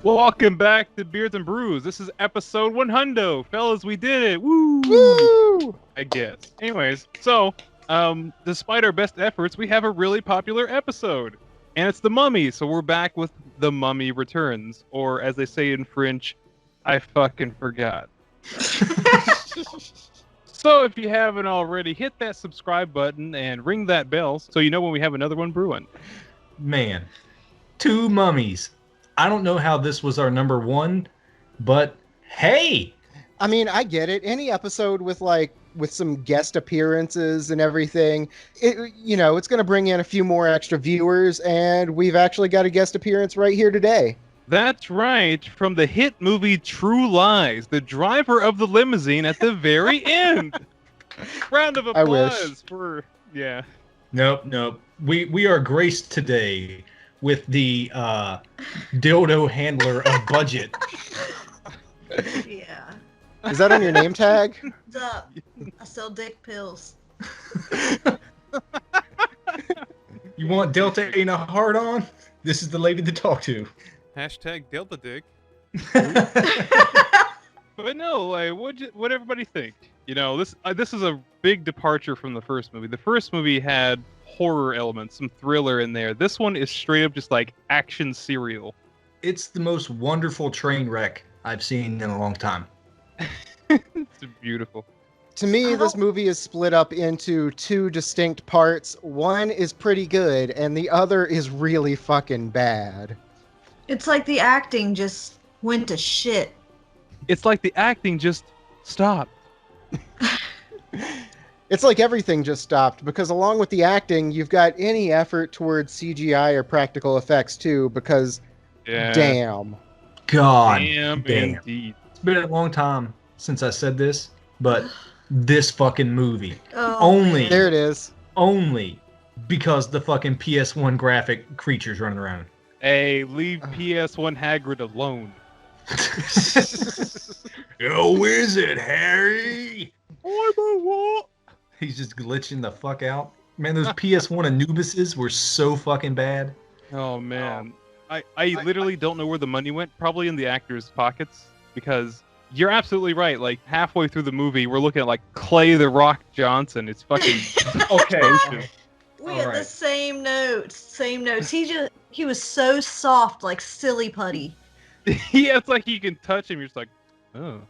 Welcome back to Beards and Brews. This is episode 100. Fellas, we did it. Woo! Woo! I guess. Anyways, so, despite our best efforts, we have a really popular episode. And it's The Mummy, so we're back with The Mummy Returns. Or, as they say in French, I fucking forgot. So, if you haven't already, hit that subscribe button and ring that bell so you know when we have another one brewing. Man, two mummies. I don't know how this was our number one, but hey! I mean, I get it. Any episode with some guest appearances and everything, it's going to bring in a few more extra viewers, and we've actually got a guest appearance right here today. That's right, from the hit movie True Lies, the driver of the limousine at the very end. Round of applause for, yeah. Nope. We are graced today with the dildo handler of budget. Yeah. Is that on your name tag? What's up? I sell dick pills. You want Delta ain't a hard on? This is the lady to talk to. Hashtag Delta Dick. But no, like, what'd everybody think? You know, this is a big departure from the first movie. The first movie had horror elements, some thriller in there. This one is straight up just like action serial. It's the most wonderful train wreck I've seen in a long time. It's beautiful. To me, this movie is split up into two distinct parts. One is pretty good, and the other is really fucking bad. It's like the acting just went to shit. It's like the acting just stopped. It's like everything just stopped, because along with the acting, you've got any effort towards CGI or practical effects too, because damn. God Damn. Indeed. It's been a long time since I said this, but this fucking movie. Oh, only. There it is. Only because the fucking PS1 graphic creatures running around. Hey, leave PS1 Hagrid alone. Oh, where's it, Harry? I'm a what? He's just glitching the fuck out. Man, those PS1 Anubises were so fucking bad. Oh, man. I literally don't know where the money went. Probably in the actors' pockets. Because you're absolutely right. Like, halfway through the movie, we're looking at, like, Clay the Rock Johnson. It's fucking Okay. We had the same notes. He was so soft, like silly putty. Yeah, it's like you can touch him. You're just like, oh.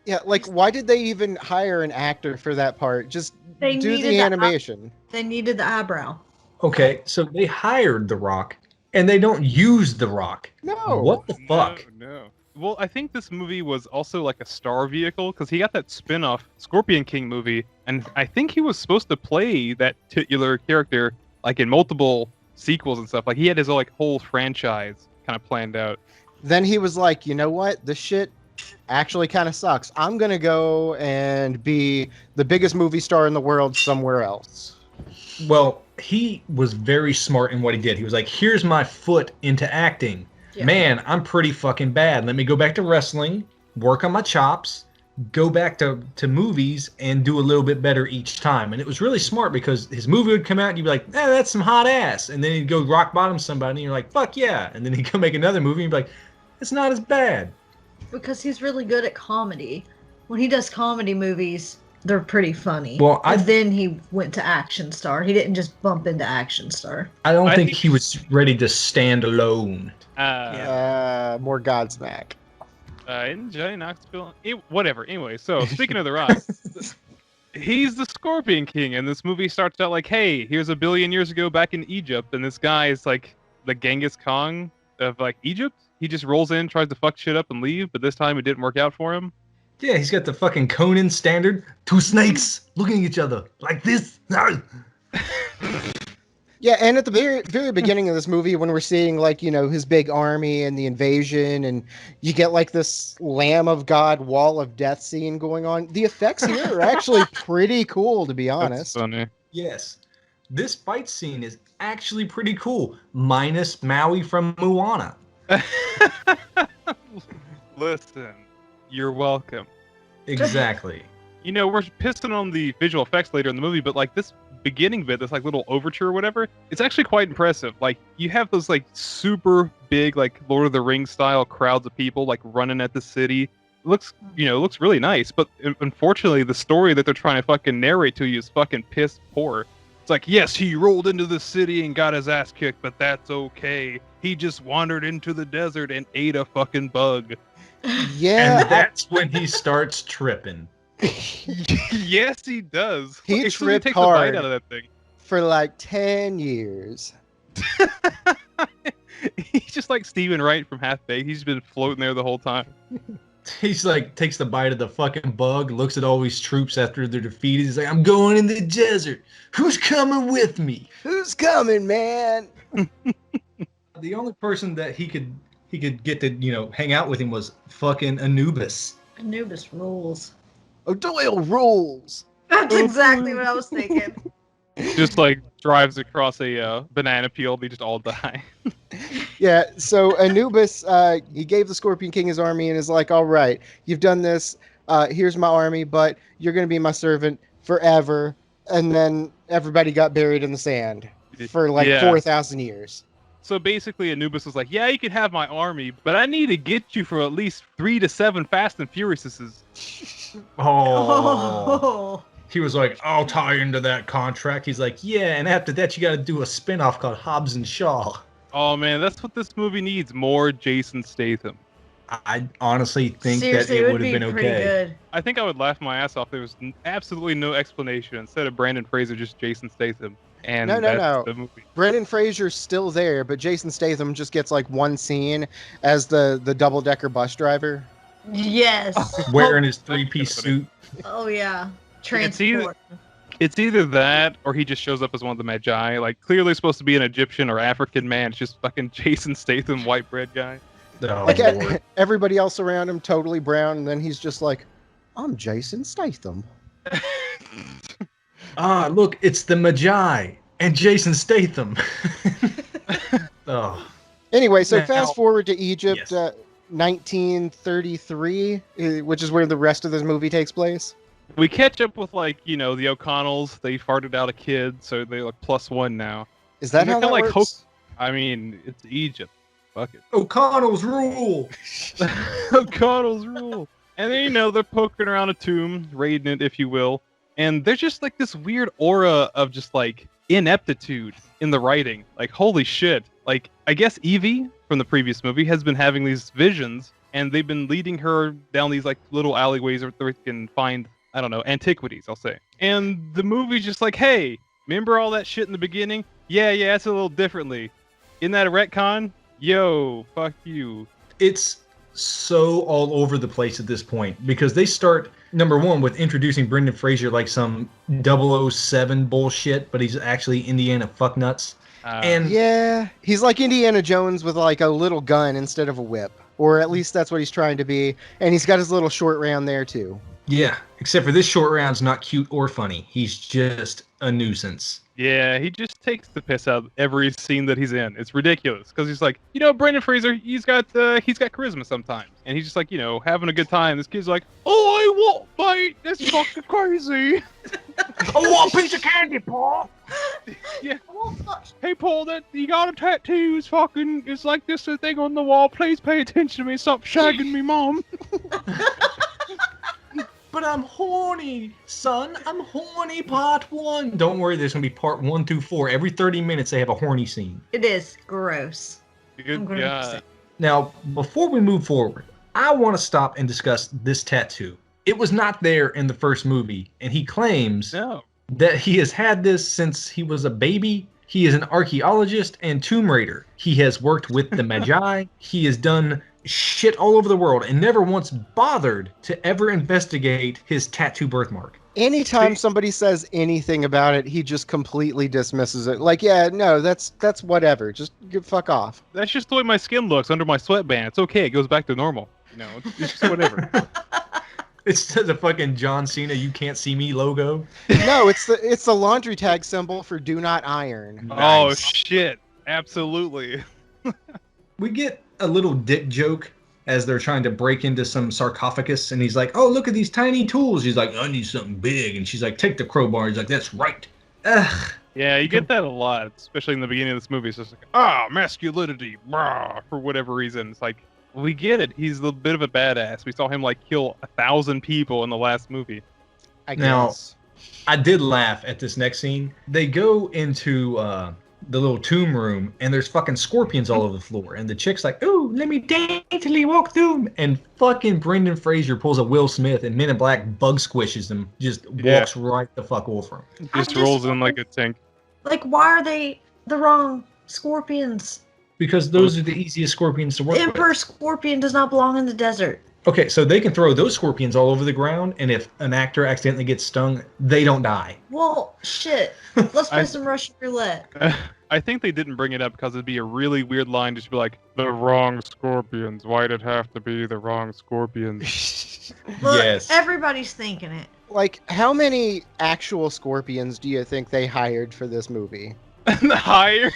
Yeah, like, why did they even hire an actor for that part? Just do the animation. They needed the eyebrow. Okay, so they hired The Rock, and they don't use The Rock. No. What the fuck? No. Well, I think this movie was also like a star vehicle, because he got that spin-off Scorpion King movie, and I think he was supposed to play that titular character, like, in multiple sequels and stuff. Like, he had his like whole franchise kind of planned out. Then he was like, you know what? This shit actually kind of sucks. I'm going to go and be the biggest movie star in the world somewhere else. Well, he was very smart in what he did. He was like, here's my foot into acting. Yeah. Man, I'm pretty fucking bad. Let me go back to wrestling, work on my chops, go back to movies, and do a little bit better each time. And it was really smart because his movie would come out and you'd be like, that's some hot ass. And then he'd go rock bottom somebody and you're like, fuck yeah. And then he'd go make another movie and you'd be like, it's not as bad. Because he's really good at comedy. When he does comedy movies, they're pretty funny. Well, then he went to action star. He didn't just bump into action star. I don't think he was ready to stand alone. More Godsmack. In Johnny Knoxville, whatever. Anyway, so speaking of The Rock, he's the Scorpion King, and this movie starts out like, hey, here's 1 billion years ago back in Egypt, and this guy is like the Genghis Khan of like Egypt. He just rolls in, tries to fuck shit up and leave, but this time it didn't work out for him. Yeah, he's got the fucking Conan standard. Two snakes looking at each other like this. Yeah, and at the very, very beginning of this movie, when we're seeing, like, you know, his big army and the invasion, and you get, like, this Lamb of God Wall of Death scene going on, the effects here are actually pretty cool, to be honest. That's funny. Yes. This fight scene is actually pretty cool, minus Maui from Moana. Listen, you're welcome. Exactly. You know, we're pissing on the visual effects later in the movie, but, like, this beginning bit, this like little overture or whatever, it's actually quite impressive. Like you have those like super big like Lord of the Rings style crowds of people like running at the city. It looks really nice, but unfortunately the story that they're trying to fucking narrate to you is fucking piss poor. It's like, yes, he rolled into the city and got his ass kicked, but that's okay. He just wandered into the desert and ate a fucking bug. Yeah. And that's when he starts tripping. Yes, he does. He As soon as tripped takes hard. the bite out of that thing. For like 10 years. He's just like Stephen Wright from Half Baked. He's been floating there the whole time. He's like, takes the bite of the fucking bug, looks at all these troops after they're defeated. He's like, I'm going in the desert. Who's coming with me? Who's coming, man? The only person that he could get to, hang out with him was fucking Anubis. Anubis rules. O'Doyle rules. That's exactly what I was thinking. Just like drives across a banana peel. They just all die. Yeah, so Anubis, he gave the Scorpion King his army and is like, all right, you've done this. Here's my army, but you're going to be my servant forever. And then everybody got buried in the sand for like 4,000 years. So basically, Anubis was like, yeah, you can have my army, but I need to get you for at least 3 to 7 Fast and Furiouses. Oh. He was like, I'll tie into that contract. He's like, yeah, and after that, you got to do a spinoff called Hobbs and Shaw. Oh, man, that's what this movie needs. More Jason Statham. I honestly think Seriously, that it would have been pretty okay. good. I think I would laugh my ass off. There was absolutely no explanation. Instead of Brandon Fraser, just Jason Statham. And that's the movie. Brendan Fraser's still there, but Jason Statham just gets like one scene as the double-decker bus driver. Yes. Wearing his 3-piece suit. Oh, yeah. Transport. It's either that or he just shows up as one of the Magi. Like, clearly supposed to be an Egyptian or African man. It's just fucking Jason Statham, white bread guy. Oh, like Lord. Everybody else around him totally brown, and then he's just like, I'm Jason Statham. Look, it's the Magi and Jason Statham. Oh. Anyway, so Now- fast forward to Egypt, Yes. 1933, which is where the rest of this movie takes place. We catch up with, like, the O'Connells. They farted out a kid, so they're like +1 now. Is that And how they're that kinda like works? I mean, it's Egypt. Fuck it. O'Connell's rule. O'Connell's rule. And then, they're poking around a tomb, raiding it, if you will. And there's just like this weird aura of just like ineptitude in the writing. Like, holy shit. Like, I guess Evie from the previous movie has been having these visions, and they've been leading her down these like little alleyways where they can find, I don't know, antiquities, I'll say. And the movie's just like, hey, remember all that shit in the beginning? Yeah, it's a little differently. Isn't that a retcon? Yo, fuck you. It's so all over the place at this point because they start, number one, with introducing Brendan Fraser like some 007 bullshit, but he's actually Indiana fucknuts. And yeah, he's like Indiana Jones with like a little gun instead of a whip. Or at least that's what he's trying to be. And he's got his little short round there too. yeah, except for this short round's not cute or funny. He's just a nuisance. Yeah, he just takes the piss out of every scene that he's in. It's ridiculous because he's like, Brendan Fraser, he's got charisma sometimes, and he's just like, having a good time. This kid's like, oh, I won't bite. That's fucking crazy. I want a piece of candy, Paul. Yeah. Hey, Paul, that you got a tattoo? Is fucking. It's like this thing on the wall. Please pay attention to me. Stop shagging me, Mom. But I'm horny, son. I'm horny, part 1. Don't worry, there's going to be part 1 through 4. Every 30 minutes, they have a horny scene. It is gross. Good God. Now, before we move forward, I want to stop and discuss this tattoo. It was not there in the first movie, and he claims that he has had this since he was a baby. He is an archaeologist and tomb raider. He has worked with the Magi. He has done shit all over the world and never once bothered to ever investigate his tattoo birthmark. Anytime somebody says anything about it, he just completely dismisses it. Like, yeah, no, that's whatever. Just fuck off. That's just the way my skin looks under my sweatband. It's okay. It goes back to normal. It's just whatever. It's the fucking John Cena "You Can't See Me" logo. No, it's the laundry tag symbol for do not iron. Oh, Nice. shit. Absolutely. We get a little dick joke as they're trying to break into some sarcophagus, and he's like, oh, look at these tiny tools. He's like, I need something big. And she's like, take the crowbar. He's like, that's right. Ugh. Yeah, you get that a lot, especially in the beginning of this movie. It's just like, masculinity, rah, for whatever reason. It's like, we get it. He's a bit of a badass. We saw him like kill 1,000 people in the last movie. I Now, guess. I did laugh at this next scene. They go into the little tomb room, and there's fucking scorpions all over the floor. And the chick's like, "Ooh, let me daintily walk through 'em." And fucking Brendan Fraser pulls a Will Smith, and Men in Black bug squishes him, just walks right the fuck over him. Just rolls in like a tank. Like, why are they the wrong scorpions? Because those are the easiest scorpions to work Emperor with. scorpion does not belong in the desert. Okay, so they can throw those scorpions all over the ground, and if an actor accidentally gets stung, they don't die. Well, shit. Let's play some Russian roulette. I think they didn't bring it up because it'd be a really weird line to just be like, the wrong scorpions. Why'd it have to be the wrong scorpions? Look, Yes. everybody's thinking it. Like, how many actual scorpions do you think they hired for this movie? Higher?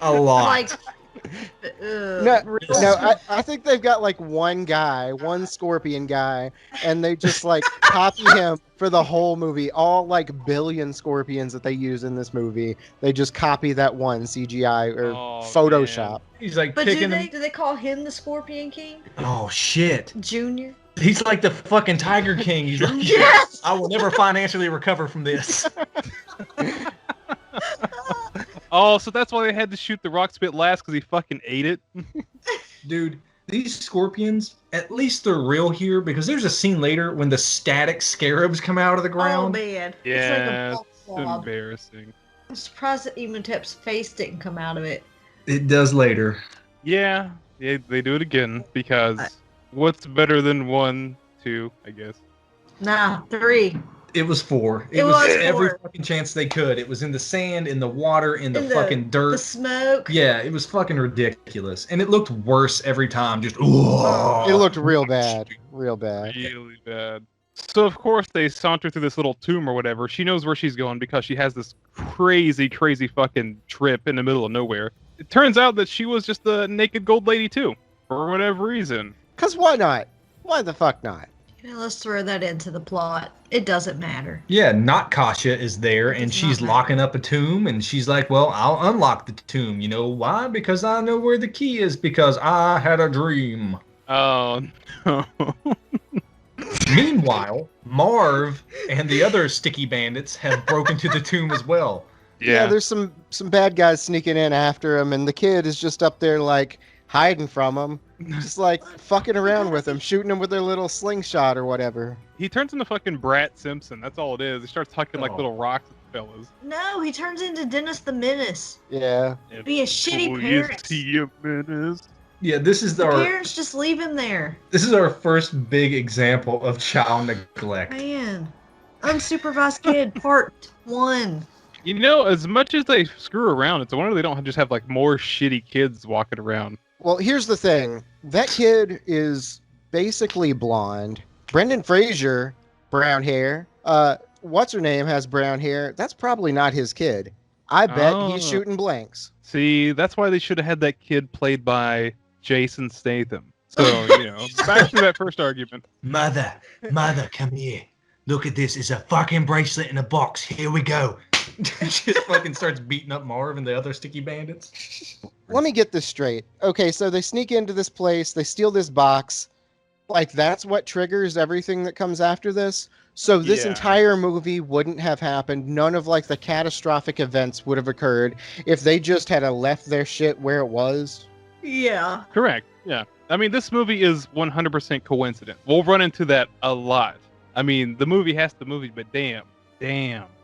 A lot. Like, I think they've got like one scorpion guy, and they just like copy him for the whole movie. All like billion scorpions that they use in this movie, they just copy that one CGI or Photoshop. He's like but picking do they call him the Scorpion King? Oh shit. Junior? He's like the fucking Tiger King. He's like, Yes! I will never financially recover from this. Oh, so that's why they had to shoot the rock spit last, because he fucking ate it? Dude, these scorpions, at least they're real here, because there's a scene later when the static scarabs come out of the Oh, ground. man. Yeah, It's like a it's ball swab. embarrassing. I'm surprised that Imhotep's face didn't come out of it. It does later. Yeah, they do it again, because what's better than 1, 2, I guess. Nah, 3. It was 4. It was every 4. fucking chance they could. It was in the sand, in the water, in the In fucking dirt. The smoke. Yeah, it was fucking ridiculous. And it looked worse every time. Just, It looked real bad. Real bad. Really bad. So, of course, they saunter through this little tomb or whatever. She knows where she's going because she has this crazy, crazy fucking trip in the middle of nowhere. It turns out that she was just the naked gold lady, too. For whatever reason. Because why not? Why the fuck not? Yeah, let's throw that into the plot. It doesn't matter. Yeah, not Kasha is there, and It's she's not locking up a tomb, and she's like, well, I'll unlock the tomb. You know why? Because I know where the key is, because I had a dream. Oh, no. Meanwhile, Marv and the other sticky bandits have broken to the tomb as well. Yeah, there's some bad guys sneaking in after him, and the kid is just up there, like, hiding from him. Just, like, fucking around with him, shooting him with their little slingshot or whatever. He turns into fucking Brat Simpson. That's all it is. He starts hucking like little rocks at the fellas. No, he turns into Dennis the Menace. Yeah. Be a shitty parent. Is he a menace? Yeah, this is The our parents just leave him there. this is our first big example of child neglect. Man. Unsupervised kid, part 1. You know, as much as they screw around, it's a wonder they don't just have like more shitty kids walking around. Well, here's the thing. That kid is basically blonde. Brendan Fraser, brown hair. What's her name has brown hair. That's probably not his kid. I bet he's shooting blanks. See, that's why they should have had that kid played by Jason Statham. So, back to that first argument. Mother, come here. Look at this. It's a fucking bracelet in a box. Here we go. Just fucking starts beating up Marv and the other sticky bandits. Let me get this straight. Okay, so they sneak into this place, they steal this box. Like, that's what triggers everything that comes after this? So this entire movie wouldn't have happened. None of, like, the catastrophic events would have occurred if they just had left their shit where it was. Yeah. Correct, yeah. I mean, this movie is 100% coincident. We'll run into that a lot. I mean, the movie has the movie, but damn.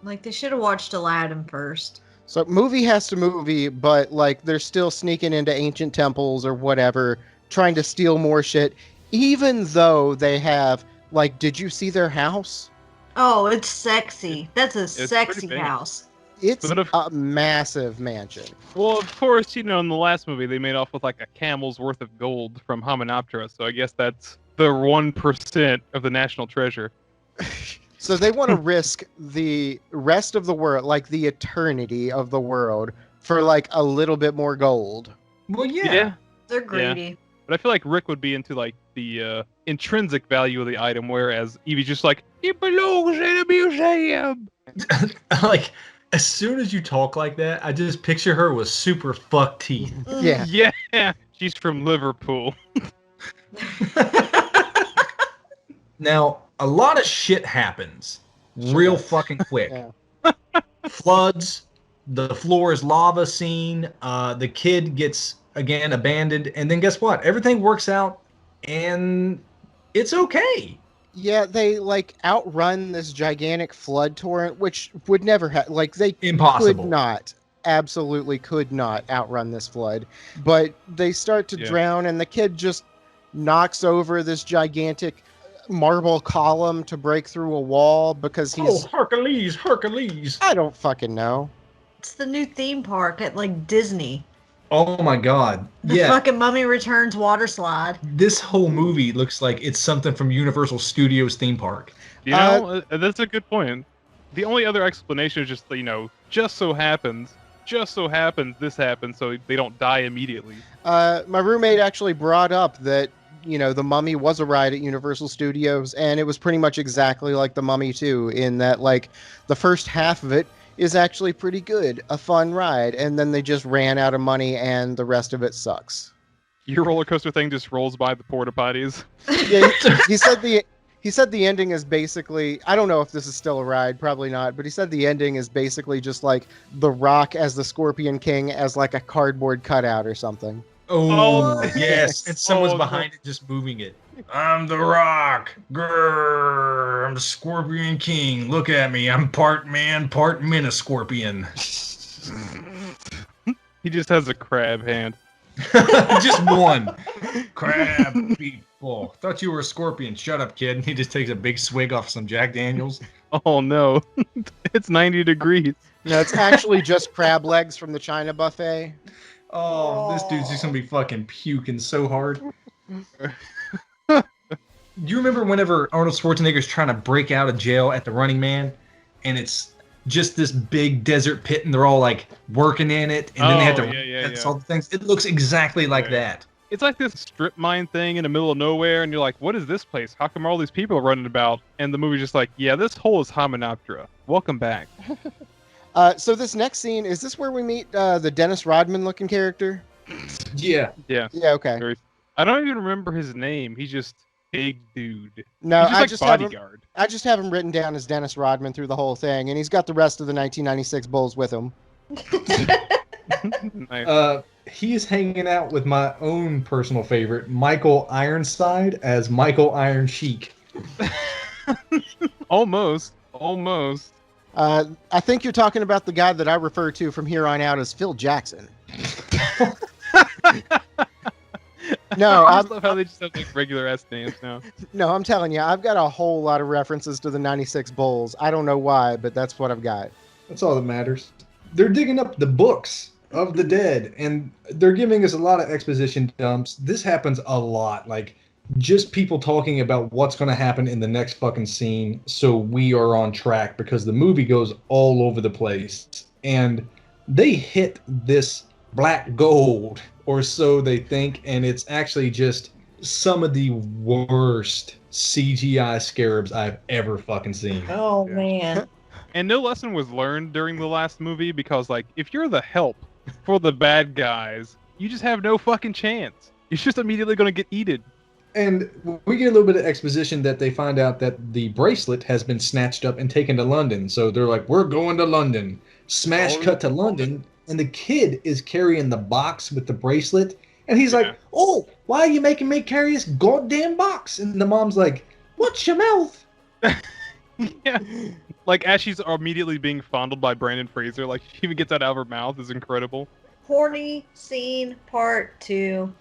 Like, they should have watched Aladdin first. So movie has to movie, but, like, they're still sneaking into ancient temples or whatever, trying to steal more shit, even though they have, like, did you see their house? Oh, it's sexy. That's a It's sexy pretty big. house. It's a massive mansion. Well, of course, in the last movie, they made off with like a camel's worth of gold from Hymenoptera, so I guess that's the 1% of the national treasure. So they want to risk the rest of the world, like the eternity of the world, for like a little bit more gold. Well, yeah. They're greedy. Yeah. But I feel like Rick would be into like the intrinsic value of the item, whereas Evie's just like, it belongs in a museum. Like, as soon as you talk like that, I just picture her with super fucked teeth. Yeah. Yeah, she's from Liverpool. Now, a lot of shit happens real fucking quick. Yeah. Floods, the floor is lava scene, the kid gets, again, abandoned, and then guess what? Everything works out, and it's okay. Yeah, they like outrun this gigantic flood torrent, which would never have, like, they Impossible. could not, absolutely could not outrun this flood. But they start to drown, and the kid just knocks over this gigantic marble column to break through a wall because he's. Oh, Hercules. I don't fucking know. It's the new theme park at like Disney. Oh my god. The fucking Mummy Returns water slide. This whole movie looks like it's something from Universal Studios theme park. You know, that's a good point. The only other explanation is just, just so happens this happens so they don't die immediately. My roommate actually brought up that, the Mummy was a ride at Universal Studios, and it was pretty much exactly like the Mummy 2, in that, like, the first half of it is actually pretty good, a fun ride, and then they just ran out of money and the rest of it sucks. Your roller coaster thing just rolls by the porta potties. Yeah, he said the ending is basically, I don't know if this is still a ride, probably not, but he said the ending is basically just like The Rock as the Scorpion King as like a cardboard cutout or something. Oh, yes. And someone's behind it just moving it. I'm The Rock. Grrr. I'm the Scorpion King. Look at me. I'm part man, part Scorpion. He just has a crab hand. Just one. Crab people. Thought you were a scorpion. Shut up, kid. And he just takes a big swig off some Jack Daniels. Oh, no. It's 90 degrees. No, it's actually just crab legs from the China buffet. Oh, this dude's just gonna be fucking puking so hard. Do you remember whenever Arnold Schwarzenegger's trying to break out of jail at the Running Man, and it's just this big desert pit, and they're all like working in it, and then they have to all the things. It looks exactly like that. It's like this strip mine thing in the middle of nowhere, and you're like, "What is this place? How come all these people are running about?" And the movie's just like, "Yeah, this hole is Hymenoptera. Welcome back." So this next scene, is this where we meet the Dennis Rodman looking character? Yeah. Yeah, okay. I don't even remember his name. He's just big dude. No, I just bodyguard. I just have him written down as Dennis Rodman through the whole thing, and he's got the rest of the 1996 Bulls with him. Nice. He's hanging out with my own personal favorite, Michael Ironside, as Michael Iron Sheik. Almost. I think you're talking about the guy that I refer to from here on out as Phil Jackson. No, I love how they just have like regular ass names now. No, I'm telling you, I've got a whole lot of references to the 96 Bulls. I don't know why, but that's what I've got. That's all that matters. They're digging up the books of the dead, and they're giving us a lot of exposition dumps. This happens a lot. Like, just people talking about what's going to happen in the next fucking scene, so we are on track, because the movie goes all over the place. And they hit this black gold, or so they think, and it's actually just some of the worst CGI scarabs I've ever fucking seen. Oh, man. And no lesson was learned during the last movie, because, like, if you're the help for the bad guys, you just have no fucking chance. You're just immediately going to get eaten. And we get a little bit of exposition that they find out that the bracelet has been snatched up and taken to London. So they're like, we're going to London. Smash cut to London. And the kid is carrying the box with the bracelet. And he's like, oh, why are you making me carry this goddamn box? And the mom's like, watch your mouth. Yeah. Like, as she's immediately being fondled by Brandon Fraser, like, she even gets that out of her mouth is incredible. Horny scene part 2.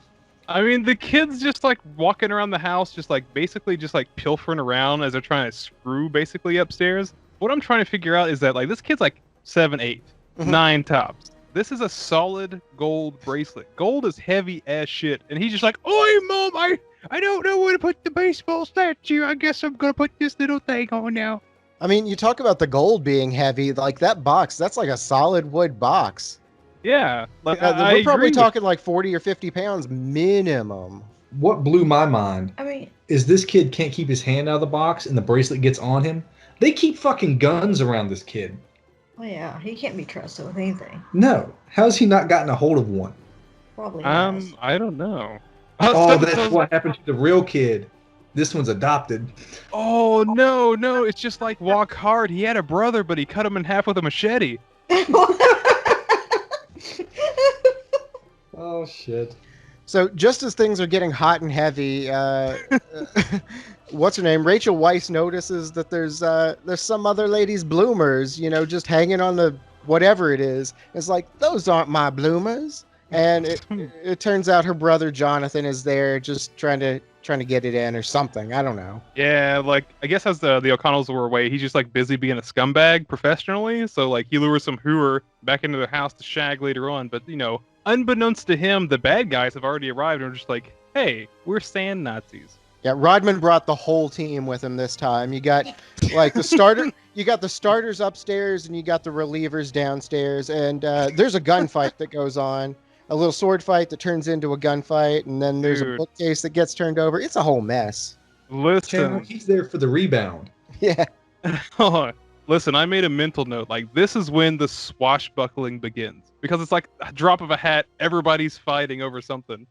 I mean, the kid's just, like, walking around the house, just, like, basically just, like, pilfering around as they're trying to screw, basically, upstairs. What I'm trying to figure out is that, like, this kid's, like, 7, 8, 9 tops. This is a solid gold bracelet. Gold is heavy as shit. And he's just like, oi, Mom, I don't know where to put the baseball statue. I guess I'm going to put this little thing on now. I mean, you talk about the gold being heavy, like that box, that's like a solid wood box. Yeah. Like, we're probably talking like 40 or 50 pounds minimum. What blew my mind I mean, is this kid can't keep his hand out of the box and the bracelet gets on him. They keep fucking guns around this kid. Oh yeah, he can't be trusted with anything. No. How's he not gotten a hold of one? Probably has. I don't know. Oh, that's what happened to the real kid. This one's adopted. Oh no! It's just like Walk Hard. He had a brother, but he cut him in half with a machete. Oh shit. So just as things are getting hot and heavy, what's her name? Rachel Weisz notices that there's some other lady's bloomers, just hanging on the whatever it is. It's like, those aren't my bloomers. And it turns out her brother Jonathan is there, just trying to get it in or something. I don't know. Yeah, like I guess as the O'Connells were away, he's just like busy being a scumbag professionally. So like he lures some hooer back into their house to shag later on. But unbeknownst to him, the bad guys have already arrived and are just like, "Hey, we're sand Nazis." Yeah, Rodman brought the whole team with him this time. You got like the starter, you got the starters upstairs, and you got the relievers downstairs. And there's a gunfight that goes on. A little sword fight that turns into a gunfight, and then there's a bookcase that gets turned over. It's a whole mess. Listen, he's there for the rebound. Yeah. Listen, I made a mental note. Like, this is when the swashbuckling begins. Because it's like a drop of a hat, everybody's fighting over something.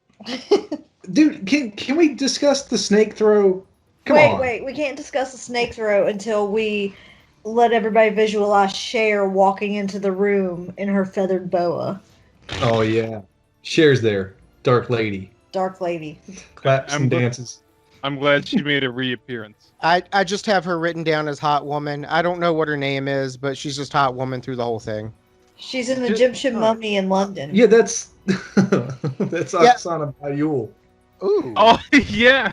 Dude, can we discuss the snake throw? Come on. Wait, we can't discuss the snake throw until we let everybody visualize Cher walking into the room in her feathered boa. Oh, yeah. Cher's there. Dark Lady. Dark Lady. Claps and dances. I'm glad she made a reappearance. I just have her written down as Hot Woman. I don't know what her name is, but she's just Hot Woman through the whole thing. She's an Egyptian mummy in London. Yeah, that's Oksana Bayul. Ooh. Oh, yeah.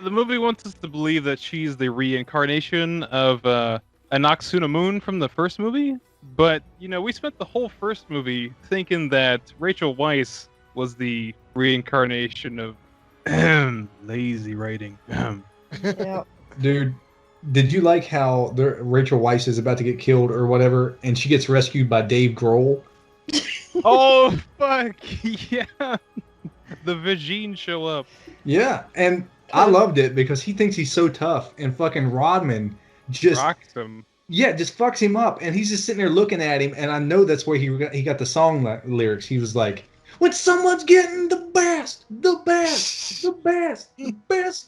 The movie wants us to believe that she's the reincarnation of Anck-Su-Namun from the first movie. But, we spent the whole first movie thinking that Rachel Weisz was the reincarnation of lazy writing. Yeah. Dude, did you like how Rachel Weisz is about to get killed or whatever, and she gets rescued by Dave Grohl? Oh, fuck. Yeah. The Vagine show up. Yeah, and I loved it because he thinks he's so tough, and fucking Rodman just rocks him. Yeah, just fucks him up, and he's just sitting there looking at him, and I know that's where he got the song lyrics. He was like, "When someone's getting the best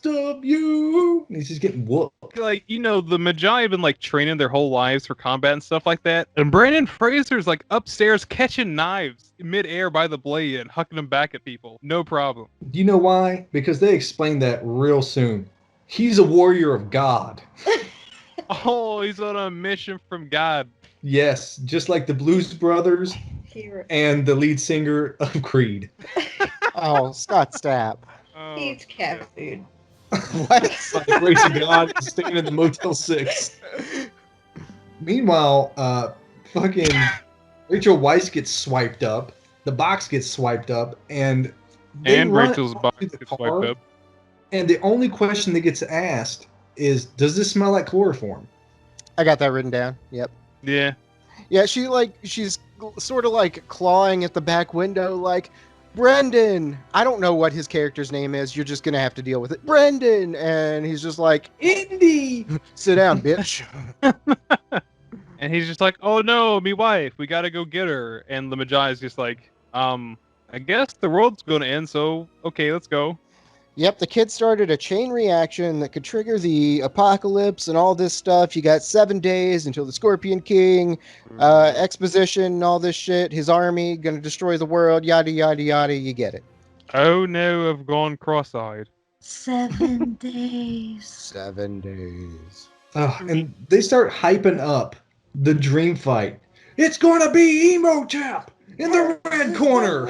of you," and he's just getting whooped. Like, the Magi have been like training their whole lives for combat and stuff like that, and Brandon Fraser's like upstairs catching knives midair by the blade and hucking them back at people, no problem. Do you know why? Because they explained that real soon. He's a warrior of God. Oh, he's on a mission from God. Yes, just like the Blues Brothers and the lead singer of Creed. Oh, Scott Stapp. Oh, He eats cat food. What? By the grace of God, staying in the Motel 6. Meanwhile, fucking Rachel Weisz gets swiped up. The box gets swiped up, and Rachel's box gets swiped up. And the only question that gets asked is, does this smell like chloroform? I got that written down. Yep. Yeah. Yeah, she's sort of like clawing at the back window like, Brendan. I don't know what his character's name is. You're just going to have to deal with it. Brendan. And he's just like, Indy. Sit down, bitch. And he's just like, oh no, me wife. We got to go get her. And the Magi is just like, I guess the world's going to end. So, okay, let's go. Yep, the kid started a chain reaction that could trigger the apocalypse and all this stuff. You got 7 days until the Scorpion King, exposition, all this shit. His army gonna destroy the world, yada yada yada. You get it. Oh no, I've gone cross-eyed. 7 days. 7 days. And they start hyping up the dream fight. It's gonna be Emo Chap in the red corner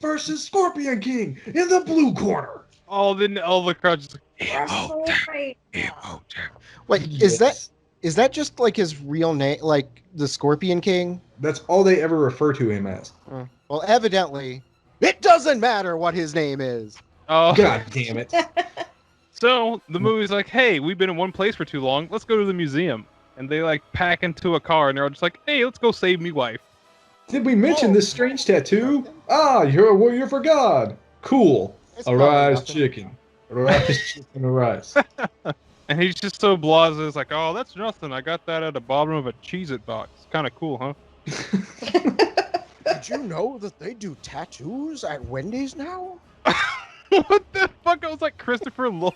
versus Scorpion King in the blue corner. Oh, then all the crowd just Wait, Wait, is that just like his real name, like the Scorpion King? That's all they ever refer to him as. Well, evidently, it doesn't matter what his name is. Oh, God damn it. So the movie's like, hey, we've been in one place for too long. Let's go to the museum. And they like pack into a car and they're all just like, hey, let's go save me wife. Did we mention this strange tattoo? Ah, you're a warrior for God. Cool. It's Arise, probably chicken. Arise, chicken, arise. And he's just so blasé. It's like, oh, that's nothing. I got that at the bottom of a Cheez-It box. Kind of cool, huh? Did you know that they do tattoos at Wendy's now? What the fuck? I was like Christopher Lloyd.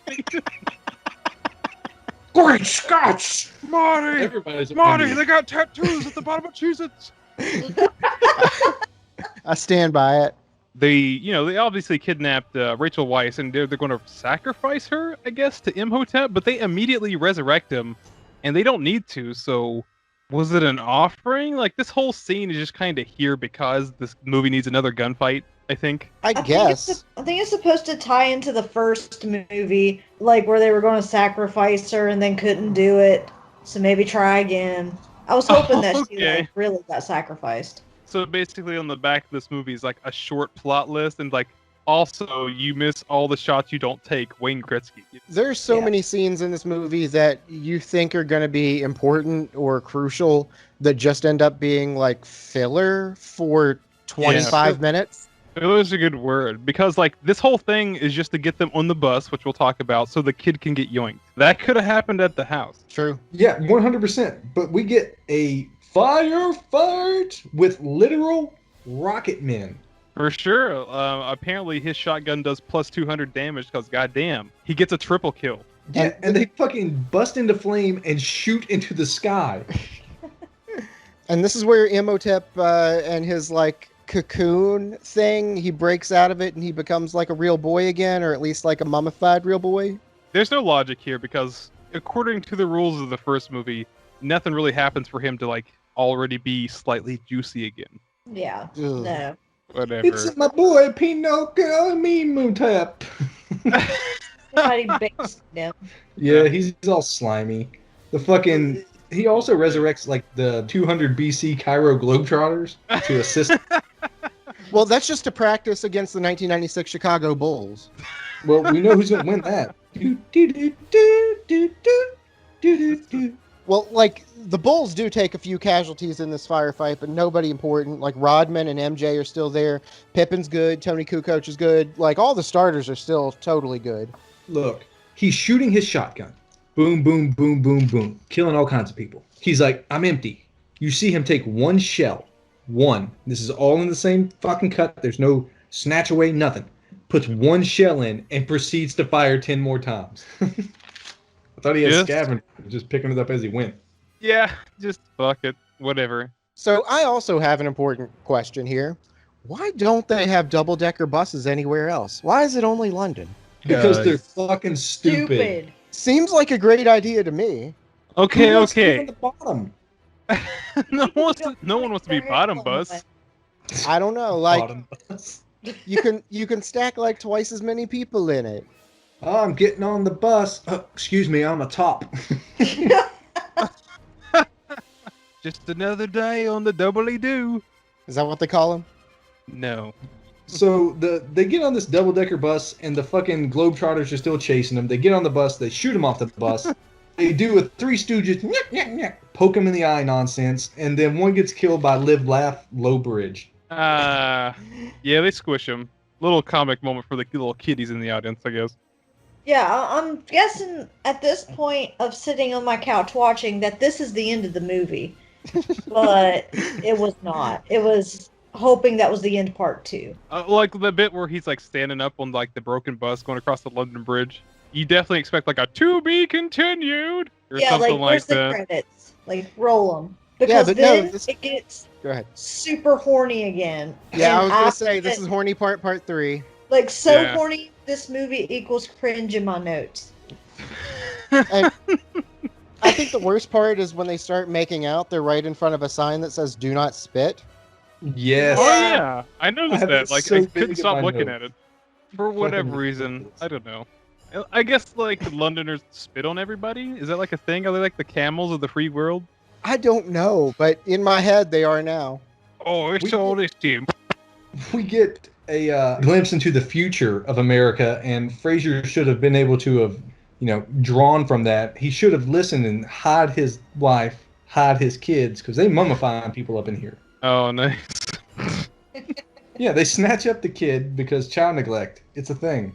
Great Scots! Marty! Everybody's Marty, they got tattoos at the bottom of Cheez-Its. I stand by it. They obviously kidnapped Rachel Weisz, and they're going to sacrifice her, I guess, to Imhotep, but they immediately resurrect him, and they don't need to, so was it an offering? Like, this whole scene is just kind of here because this movie needs another gunfight, I think. I guess. I think it's supposed to tie into the first movie, like where they were going to sacrifice her and then couldn't do it, so maybe try again. I was hoping that she like, really got sacrificed. So basically on the back of this movie is like a short plot list, and like also you miss all the shots you don't take, Wayne Gretzky. There's so many scenes in this movie that you think are going to be important or crucial that just end up being like filler for 25 minutes. Filler is a good word, because like this whole thing is just to get them on the bus, which we'll talk about, so the kid can get yoinked. That could have happened at the house. True. Yeah, 100%. But we get a firefight with literal rocket men. For sure. Apparently his shotgun does plus 200 damage because goddamn, he gets a triple kill. Yeah, and they fucking bust into flame and shoot into the sky. And this is where Imhotep and his like cocoon thing, he breaks out of it and he becomes like a real boy again, or at least like a mummified real boy. There's no logic here because according to the rules of the first movie, nothing really happens for him to like already be slightly juicy again. Yeah. Ugh. No. Whatever. It's my boy Pinocchio Imhotep. Somebody bakes them. Yeah, he's all slimy. The fucking... He also resurrects like the 200 BC Cairo Globetrotters to assist. Well, that's just to practice against the 1996 Chicago Bulls. Well, we know who's gonna win that. Well, like, the Bulls do take a few casualties in this firefight, but nobody important. Like, Rodman and MJ are still there. Pippen's good. Tony Kukoc is good. Like, all the starters are still totally good. Look, he's shooting his shotgun. Boom, boom, boom, boom, boom. Killing all kinds of people. He's like, I'm empty. You see him take one shell. One. This is all in the same fucking cut. There's no snatch away, nothing. Puts one shell in and proceeds to fire 10 more times. I thought he had scavenger, just picking it up as he went. Yeah, just fuck it. Whatever. So I also have an important question here. Why don't they have double-decker buses anywhere else? Why is it only London? Because they're fucking stupid. Seems like a great idea to me. Okay, Who wants to okay. live on the bottom? no one wants to be bottom bus. I don't know. Like, Bottom bus. you can stack like twice as many people in it. Oh, I'm getting on the bus. Oh, excuse me, I'm a top. Just another day on the doubly-do. Is that what they call them? No. So they get on this double-decker bus, and the fucking Globetrotters are still chasing them. They get on the bus, they shoot him off the bus. They do a Three Stooges, poke him in the eye nonsense, and then one gets killed by Live, Laugh, Low Bridge. Yeah, they squish him. Little comic moment for the little kiddies in the audience, I guess. Yeah, I'm guessing at this point of sitting on my couch watching that this is the end of the movie. But it was not. It was hoping that was the end part 2. Like the bit where he's like standing up on like the broken bus going across the London Bridge. You definitely expect like a to be continued or something like like where's the that. credits? Like roll them because but then no, this- it gets Go ahead. super horny again. Yeah, I And was gonna after say this that- is horny part 3. like so Yeah. horny. This movie equals cringe in my notes. And I think the worst part is when they start making out, they're right in front of a sign that says "Do not spit." Yes. Oh yeah, I noticed have that. it Like so I big couldn't in stop my looking notes. at it for whatever Fucking reason. ridiculous. I don't know. I guess like Londoners spit on everybody. Is that like a thing? Are they like the camels of the free world? I don't know, but in my head they are now. Oh, it's We- all this team. We get a glimpse into the future of America, and Fraser should have been able to have, drawn from that. He should have listened and hide his wife, hide his kids, because they mummify people up in here. Oh, nice. Yeah, they snatch up the kid because child neglect. It's a thing.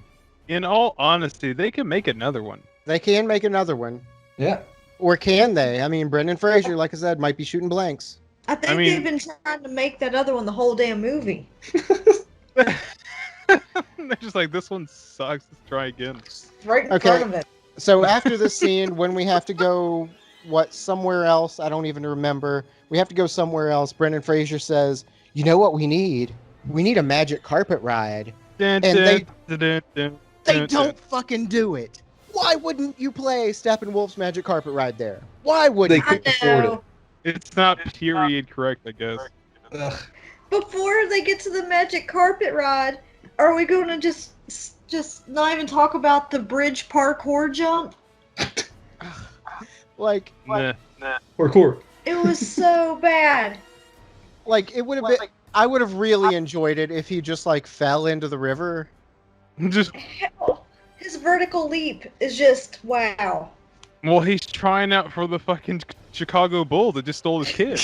In all honesty, they can make another one. They can make another one. Yeah. Or can they? I mean, Brendan Fraser, like I said, might be shooting blanks. I think they've been trying to make that other one the whole damn movie. They're just like, this one sucks. Let's try again. Right in front of it. So after this scene, when we have to go, somewhere else, I don't even remember. We have to go somewhere else. Brendan Fraser says, you know what we need? We need a magic carpet ride. And they don't fucking do it. Why wouldn't you play Steppenwolf's Magic Carpet Ride there? Why wouldn't they couldn't afford it? It's not period correct, I guess. Ugh. Before they get to the Magic Carpet Ride, are we going to just not even talk about the bridge parkour jump? Like, Nah. Parkour. It was so bad. Like, it would have been... I would have really enjoyed it if he just, like, fell into the river. Just Hell, his vertical leap is just wow. well, he's trying out for the fucking Chicago Bull that just stole his kid.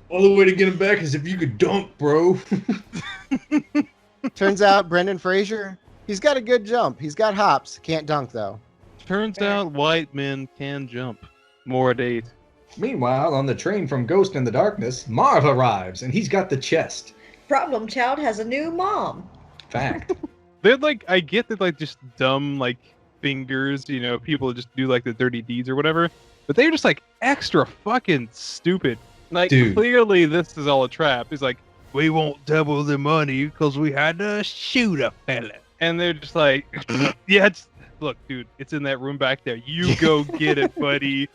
All the way to get him back is if you could dunk, bro. Turns out Brendan Fraser, he's got a good jump. He's got hops. Can't dunk, though. Turns out white men can jump. More at 8. Meanwhile, on the train from Ghost in the Darkness, Marv arrives, and he's got the chest. Problem Child has a new mom. Fact. They're like, I get that, like, just dumb, like, fingers, you know, people just do, like, the dirty deeds or whatever, but they're just, like, extra fucking stupid. Like, Dude. Clearly this is all a trap. He's like, we won't double the money because we had to shoot a fella. And they're just like, yeah, look, dude, it's in that room back there. You go get it, buddy.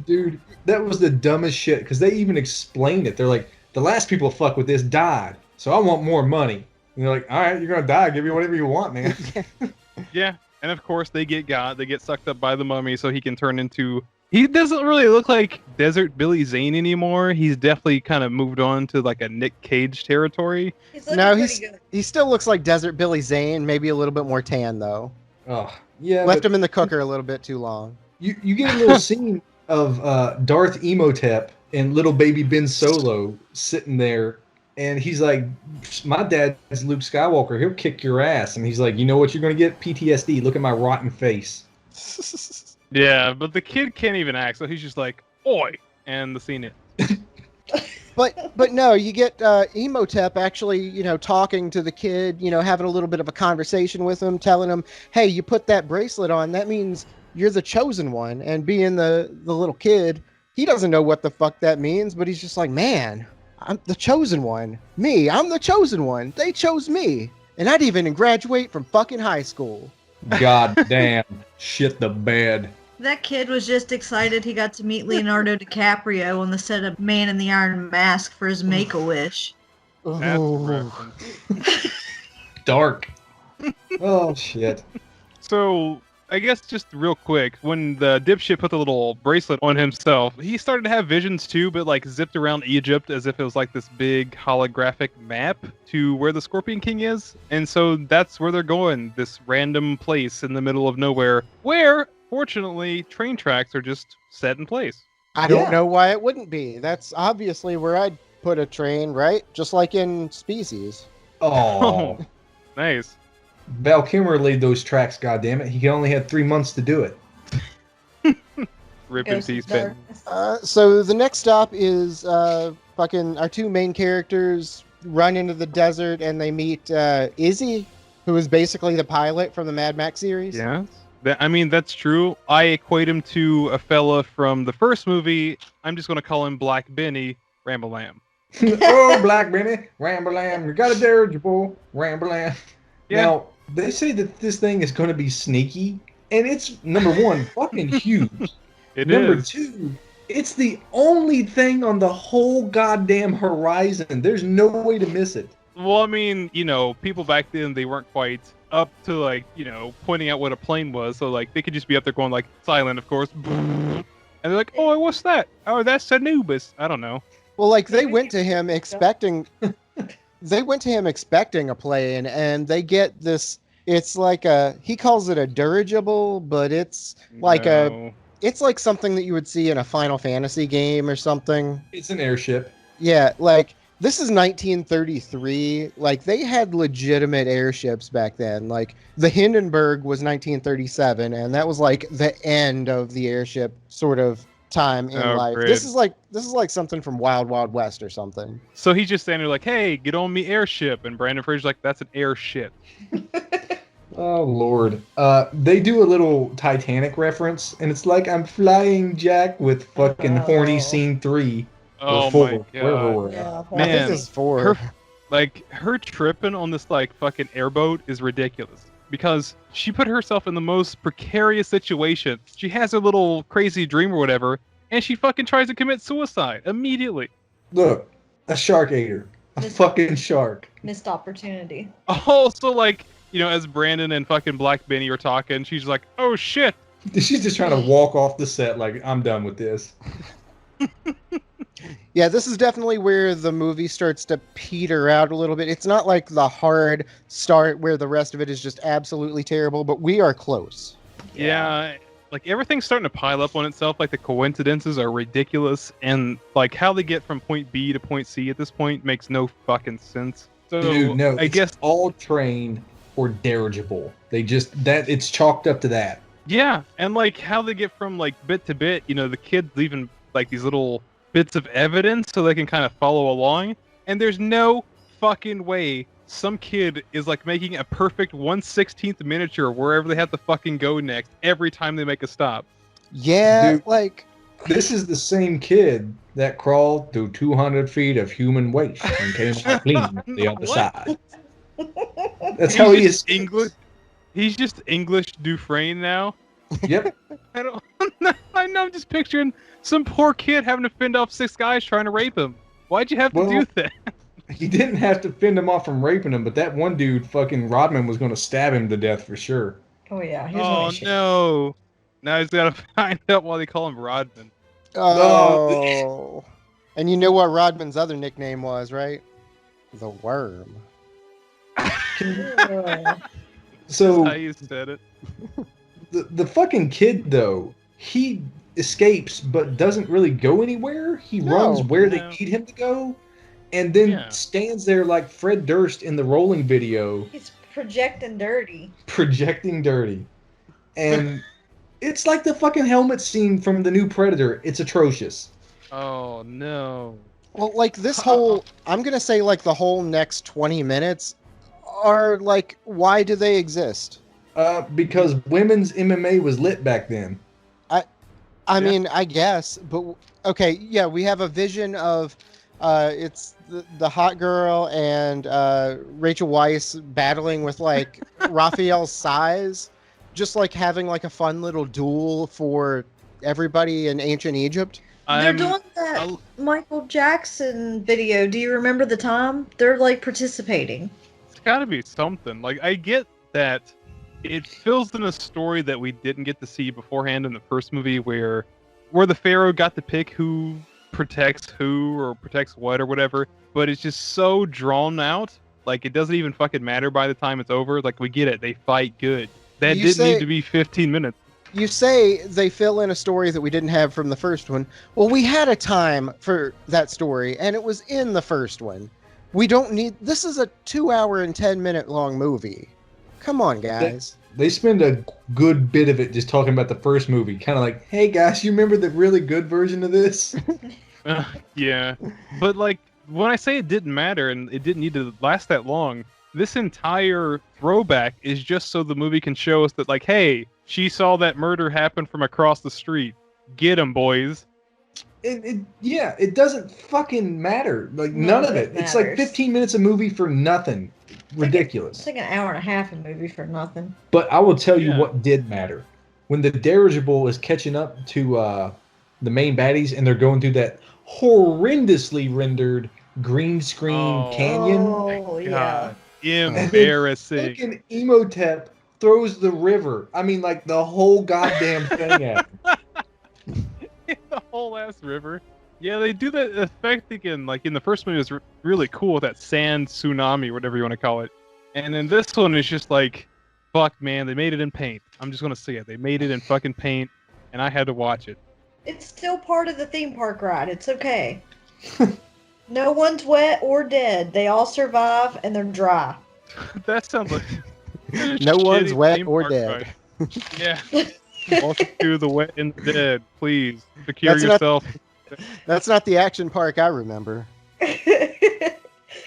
Dude, that was the dumbest shit, because they even explained it. They're like, the last people fuck with this died, so I want more money. And they're like, all right, you're going to die. Give me whatever you want, man. Yeah, and of course they get sucked up by the mummy so he can turn into... He doesn't really look like Desert Billy Zane anymore. He's definitely kind of moved on to like a Nick Cage territory. He still looks like Desert Billy Zane, maybe a little bit more tan, though. Oh, yeah. Left him in the cooker a little bit too long. You get a little scene of Darth Emotep and little baby Ben Solo sitting there, and he's like, my dad's Luke Skywalker. He'll kick your ass. And he's like, you know what you're going to get? PTSD. Look at my rotten face. Yeah, but the kid can't even act, so he's just like, oi, and the scene ends. But no, you get Emotep actually, you know, talking to the kid, you know, having a little bit of a conversation with him, telling him, hey, you put that bracelet on, that means you're the chosen one. And being the little kid, he doesn't know what the fuck that means, but he's just like, man, I'm the chosen one. I'm the chosen one. They chose me. And I didn't even graduate from fucking high school. God damn. Shit the bed. That kid was just excited he got to meet Leonardo DiCaprio on the set of Man in the Iron Mask for his Make-A-Wish. Oh. Dark. Oh, shit. So, I guess just real quick, when the dipshit put the little bracelet on himself, he started to have visions too, but like zipped around Egypt as if it was like this big holographic map to where the Scorpion King is. And so that's where they're going, this random place in the middle of nowhere, where, fortunately, train tracks are just set in place. I don't know why it wouldn't be. That's obviously where I'd put a train, right? Just like in Species. Oh. Nice. Val Kilmer laid those tracks, goddammit. He only had 3 months to do it. Rip in peace, Ben. So the next stop is fucking our two main characters run into the desert and they meet Izzy, who is basically the pilot from the Mad Max series. Yes. I mean, that's true. I equate him to a fella from the first movie. I'm just going to call him Black Benny Ramble-Lamb. Oh, Black Benny Ramble-Lamb. You got a dirigible. Ramble-Lamb. Yeah. Now, they say that this thing is going to be sneaky, and it's, number one, fucking huge. Number two, it's the only thing on the whole goddamn horizon. There's no way to miss it. Well, I mean, you know, people back then, they weren't quite up to, like, you know, pointing out what a plane was. So, like, they could just be up there going, like, silent, of course. And they're like, oh, what's that? Oh, that's Anubis. I don't know. Well, like, they went to him expecting... They went to him expecting a plane, and they get this. It's like he calls it a dirigible, but it's like it's like something that you would see in a Final Fantasy game or something. It's an airship. Yeah, like This is 1933. Like, they had legitimate airships back then. Like, the Hindenburg was 1937, and that was like the end of the airship sort of time in life. Great. This is like something from Wild Wild West or something. So he's just standing there like, "Hey, get on me airship," and Brandon Fraser's like, "That's an airship." Oh Lord. They do a little Titanic reference, and it's like I'm flying Jack with fucking horny scene 3. Oh or 4, my wherever god. we're at. Yeah, I Man, think this is 4. her tripping on this like fucking airboat is ridiculous because she put herself in the most precarious situation. She has her little crazy dream or whatever, and she fucking tries to commit suicide immediately. Look, a shark ate her. A fucking shark. Missed opportunity. Also, like, you know, as Brandon and fucking Black Benny are talking, she's like, "Oh shit." She's just trying to walk off the set like, I'm done with this. Yeah, this is definitely where the movie starts to peter out a little bit. It's not like the hard start where the rest of it is just absolutely terrible, but we are close. Yeah, like everything's starting to pile up on itself. Like the coincidences are ridiculous, and like how they get from point B to point C at this point makes no fucking sense. So Dude, no, I guess all train or dirigible. They just it's chalked up to that. yeah, and like how they get from like bit to bit. You know, the kids leaving like these little bits of evidence so they can kind of follow along, and there's no fucking way some kid is like making a perfect 1/16th miniature wherever they have to fucking go next every time they make a stop. Yeah, Dude. like This is the same kid that crawled through 200 feet of human waste and came out clean on the other What? side. That's how he is. English. He's just English Dufresne now. Yep. I don't. I know. I'm just picturing some poor kid having to fend off 6 guys trying to rape him. Why'd you have to do that? He didn't have to fend him off from raping him, but that one dude, fucking Rodman, was going to stab him to death for sure. Oh yeah. Oh no! Now he's got to find out why they call him Rodman. oh. And you know what Rodman's other nickname was, right? The Worm. So That's how you said it. the fucking kid though, he escapes but doesn't really go anywhere. He runs where they need him to go, and then stands there like Fred Durst in the Rolling video. He's projecting dirty. Projecting dirty. And it's like the fucking helmet scene from the new Predator. It's atrocious. Oh no! Well, like this whole, I'm gonna say like the whole next 20 minutes are like, why do they exist? Because women's MMA was lit back then. I mean, I guess, but okay, yeah, we have a vision of it's the hot girl and Rachel Weisz battling with like Raphael's size, just like having like a fun little duel for everybody in ancient Egypt. They're doing that Michael Jackson video. Do you remember the time? They're like participating. It's got to be something. Like I get that it fills in a story that we didn't get to see beforehand in the first movie, where the Pharaoh got to pick who protects who or protects what or whatever. But it's just so drawn out. Like it doesn't even fucking matter by the time it's over. Like we get it. They fight good. That didn't need to be 15 minutes. You say they fill in a story that we didn't have from the first one. Well, we had a time for that story, and it was in the first one. We don't need... This is a 2-hour and 10-minute long movie. Come on, guys. They spend a good bit of it just talking about the first movie. Kind of like, hey, guys, you remember the really good version of this? Yeah. But, like, when I say it didn't matter and it didn't need to last that long, this entire throwback is just so the movie can show us that, like, hey... She saw that murder happen from across the street. Get 'em, boys. It doesn't fucking matter. Like, none of it. It's like 15 minutes of movie for nothing. Ridiculous. It's like an hour and a half of movie for nothing. But I will tell you what did matter. When the dirigible is catching up to the main baddies and they're going through that horrendously rendered green screen canyon. Oh, yeah. Embarrassing. Fucking Emotep throws the river. I mean, like, the whole goddamn thing at him. The whole ass river. Yeah, they do that effect again. Like, in the first movie, it was really cool with that sand tsunami, whatever you want to call it. And then this one is just like, fuck, man, they made it in paint. I'm just going to say it. They made it in fucking paint, and I had to watch it. It's still part of the theme park ride. It's okay. No one's wet or dead. They all survive and they're dry. That sounds like No one's shitty wet theme or park dead. ride. Yeah. Welcome to the wet and the dead. Please secure That's not- yourself. That's not the action park I remember.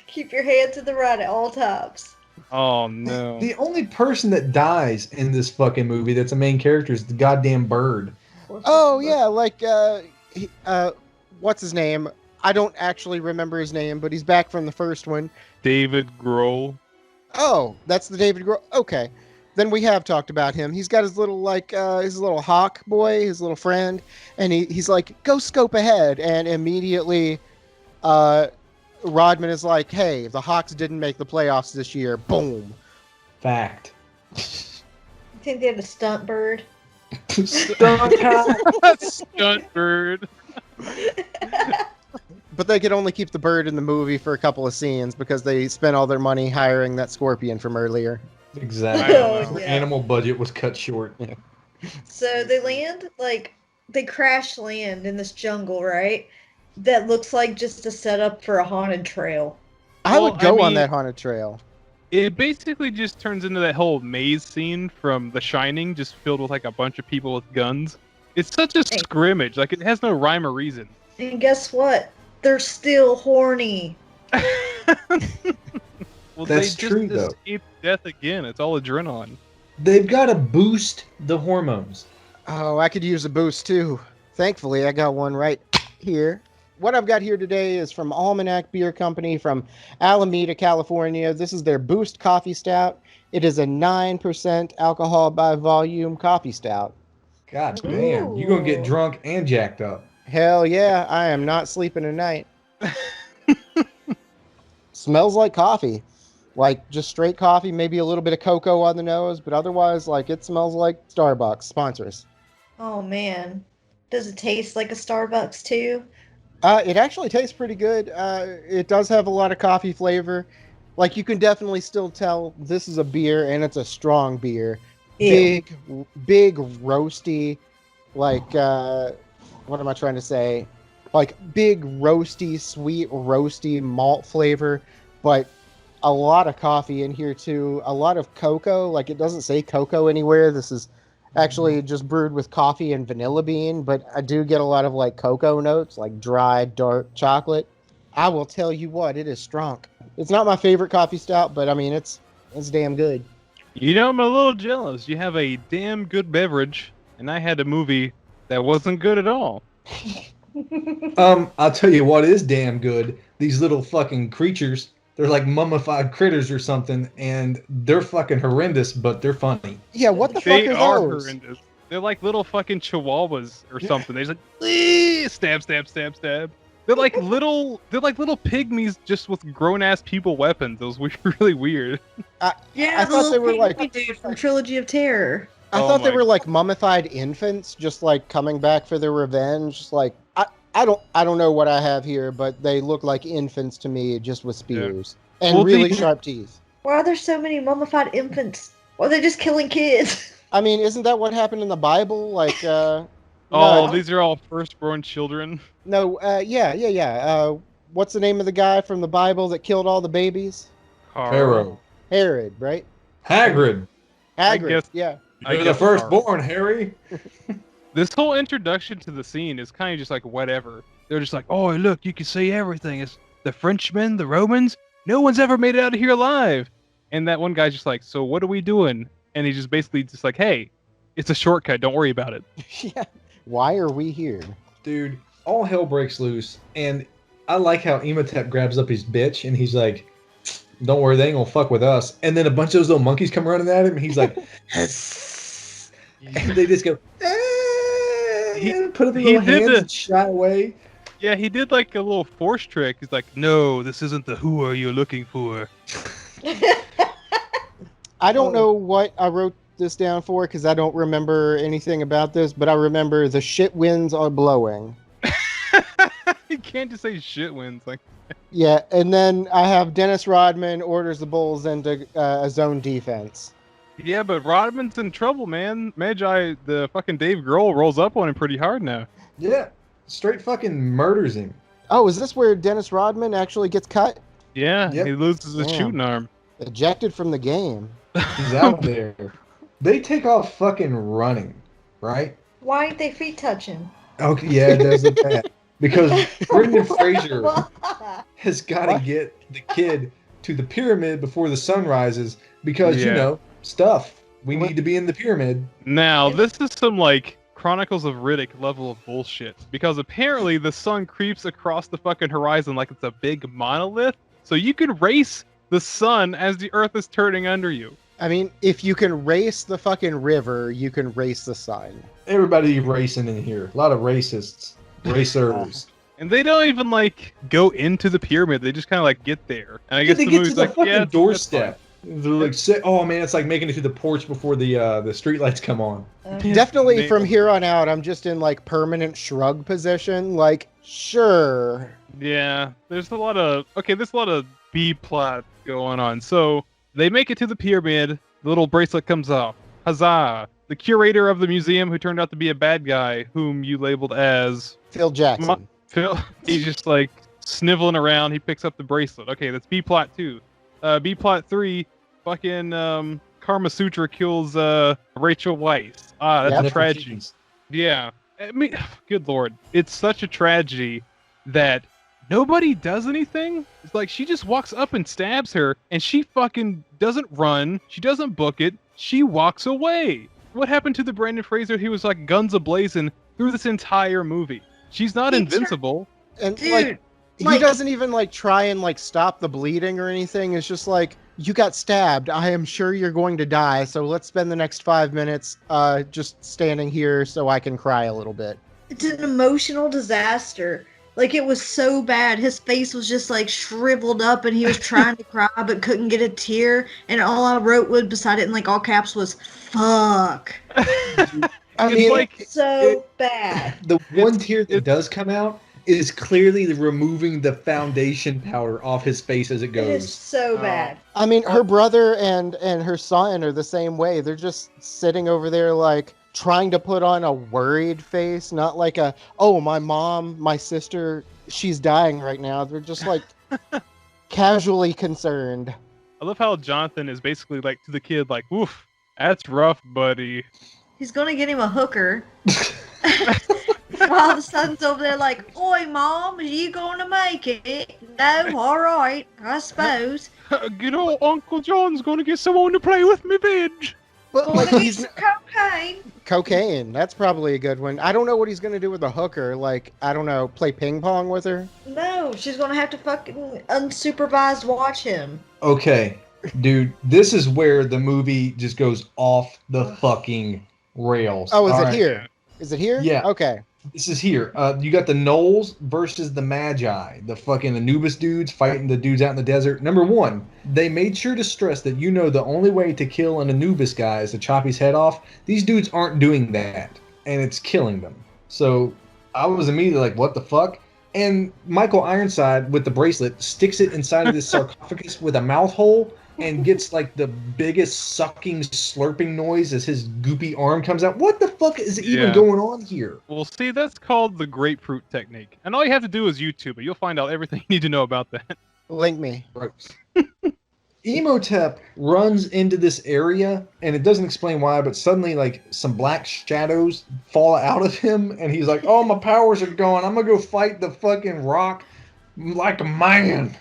Keep your hand to the right at all times. Oh no. The only person that dies in this fucking movie that's a main character is the goddamn bird. Oh yeah, like what's his name? I don't actually remember his name, but he's back from the first one. David Grohl. Oh, that's the David Grohl. Okay, then we have talked about him. He's got his little his little hawk boy, his little friend, and he's like, go scope ahead, and immediately, Rodman is like, hey, the Hawks didn't make the playoffs this year. Boom. Fact. You think they had a stunt bird? Stunt bird. But they could only keep the bird in the movie for a couple of scenes because they spent all their money hiring that scorpion from earlier. Exactly. Oh, Their yeah. animal budget was cut short. Yeah. So they land, like, they crash land in this jungle, right? That looks like just a setup for a haunted trail. I Well, would go I on mean- that haunted trail. It basically just turns into that whole maze scene from The Shining, just filled with like a bunch of people with guns. It's such a Hey. scrimmage. Like it has no rhyme or reason. And guess what? They're still horny. Well, That's they true, just though. escaped death again. It's all adrenaline. They've got to boost the hormones. Oh, I could use a boost too. Thankfully, I got one right here. What I've got here today is from Almanac Beer Company from Alameda, California. This is their Boost Coffee Stout. It is a 9% alcohol by volume coffee stout. God damn. You're going to get Ooh. drunk and jacked up. Hell yeah, I am not sleeping tonight. Smells like coffee. Like just straight coffee, maybe a little bit of cocoa on the nose, but otherwise, like it smells like Starbucks. Sponsors. Oh man. Does it taste like a Starbucks too? It actually tastes pretty good. It does have a lot of coffee flavor. Like you can definitely still tell this is a beer and it's a strong beer. Ew. Big roasty, like what am I trying to say? Like big roasty, sweet roasty malt flavor, but a lot of coffee in here too. A lot of cocoa. Like it doesn't say cocoa anywhere. This is actually just brewed with coffee and vanilla bean, but I do get a lot of like cocoa notes, like dry, dark chocolate. I will tell you what, it is strong. It's not my favorite coffee stout, but I mean, it's damn good. You know, I'm a little jealous. You have a damn good beverage, and I had a movie that wasn't good at all. I'll tell you what is damn good. These little fucking creatures. They're like mummified critters or something, and they're fucking horrendous, but they're funny. Yeah, what the fuck They are are those? horrendous. They're like little fucking chihuahuas or Yeah. something. They're just like stab, stab, stab, stab. They're like little pygmies just with grown ass people weapons. It was really weird. Yeah, I thought they were like dude from Trilogy of Terror. I Oh thought they my were like mummified infants, just like coming back for their revenge. Just like I don't know what I have here, but they look like infants to me, just with spears and Well, really the- sharp teeth. Why are there so many mummified infants? Why are they just killing kids? I mean, isn't that what happened in the Bible? Like, Oh, no, these are all firstborn children. yeah. What's the name of the guy from the Bible that killed all the babies? Pharaoh. Herod, right? Hagrid. I Hagrid, guess- yeah. I You're the guess firstborn, Harry. This whole introduction to the scene is kind of just like whatever. They're just like, oh, look, you can see everything. It's the Frenchmen, the Romans. No one's ever made it out of here alive. And that one guy's just like, so what are we doing? And he's just basically just like, hey, it's a shortcut. Don't worry about it. Yeah. Why are we here? Dude, all hell breaks loose, and I like how Imhotep grabs up his bitch, and he's like, don't worry, they ain't gonna fuck with us. And then a bunch of those little monkeys come running at him, and he's like, and they just go, and put up their he little did hands the- and shy away. Yeah, he did like a little force trick. He's like, no, this isn't the who are you looking for. I don't Oh. know what I wrote this down for because I don't remember anything about this, but I remember the shit winds are blowing. You can't just say shit wins. Like, Yeah, and then I have Dennis Rodman orders the Bulls into a zone defense. yeah, but Rodman's in trouble, man. Magi, the fucking Dave Grohl rolls up on him pretty hard now. Yeah, straight fucking murders him. Oh, is this where Dennis Rodman actually gets cut? Yeah, Yep. he loses his Damn. shooting arm. Ejected from the game. He's out there. They take off fucking running, right? Why ain't they feet touching? Okay, yeah, it does look bad. Because Brendan Fraser Why? has got to What? get the kid to the pyramid before the sun rises because, you Yeah. know, stuff. We What? need to be in the pyramid. Now, this is some, like, Chronicles of Riddick level of bullshit. Because apparently the sun creeps across the fucking horizon like it's a big monolith. So you can race the sun as the earth is turning under you. I mean, if you can race the fucking river, you can race the sun. Everybody racing in here. A lot of racists. Racers. And they don't even, like, go into the pyramid. They just kind of, like, get there. And I guess they the get to movie's the like, fucking yeah, that's doorstep. They're like, oh man, it's like making it to the porch before the streetlights come on. Yeah, Definitely nailed from it. here on out, I'm just in like permanent shrug position. Like, sure. Yeah, there's a lot of B plot going on. So they make it to the pyramid. The little bracelet comes off. Huzzah! The curator of the museum, who turned out to be a bad guy, whom you labeled as Phil Jackson. Phil. He's just like sniveling around. He picks up the bracelet. Okay, that's B plot 2. B plot 3. Fucking Karma Sutra kills Rachel Weisz. That's Yep. a tragedy. Yeah. I mean, good lord. It's such a tragedy that nobody does anything. It's like she just walks up and stabs her, and she fucking doesn't run. She doesn't book it. She walks away. What happened to the Brendan Fraser? He was like guns a-blazing through this entire movie. She's not He invincible. And Dude, like, he like- doesn't even like try and like stop the bleeding or anything. It's just like, you got stabbed. I am sure you're going to die. So let's spend the next 5 minutes just standing here so I can cry a little bit. It's an emotional disaster. Like, it was so bad. His face was just like shriveled up and he was trying to cry but couldn't get a tear. And all I wrote would beside it in like all caps was, fuck. I It's mean, like- So bad. The one tear that does come out is clearly removing the foundation powder off his face as it It is goes. so bad. I mean, her brother and her son are the same way. They're just sitting over there like trying to put on a worried face, not like a, oh, my mom, my sister, she's dying right now. They're just like casually concerned. I love how Jonathan is basically like to the kid, like, "Oof, that's rough, buddy." He's gonna get him a hooker. While the son's over there like, oi, Mom, are you gonna make it? No? All right, I suppose. You know, Uncle John's gonna get someone to play with me, bitch. But like, Gonna get he's some cocaine. cocaine. That's probably a good one. I don't know what he's gonna do with a hooker. Like, I don't know, play ping pong with her. No, she's gonna have to fucking unsupervised watch him. Okay, dude, this is where the movie just goes off the fucking rails. Oh, is All it right? here? Is it here? Yeah. Okay. This is here. You got the Knowles versus the Magi, the fucking Anubis dudes fighting the dudes out in the desert. Number one, they made sure to stress that the only way to kill an Anubis guy is to chop his head off. These dudes aren't doing that, and it's killing them. So I was immediately like, what the fuck? And Michael Ironside, with the bracelet, sticks it inside of this sarcophagus with a mouth hole and gets like the biggest sucking, slurping noise as his goopy arm comes out. What the fuck is even Yeah. going on here? Well, see, that's called the grapefruit technique, and all you have to do is YouTube it. You'll find out everything you need to know about that. Link me. Gross. Emotep runs into this area, and it doesn't explain why, but suddenly, like, some black shadows fall out of him, and he's like, oh, my powers are gone. I'm gonna go fight the fucking rock like a man.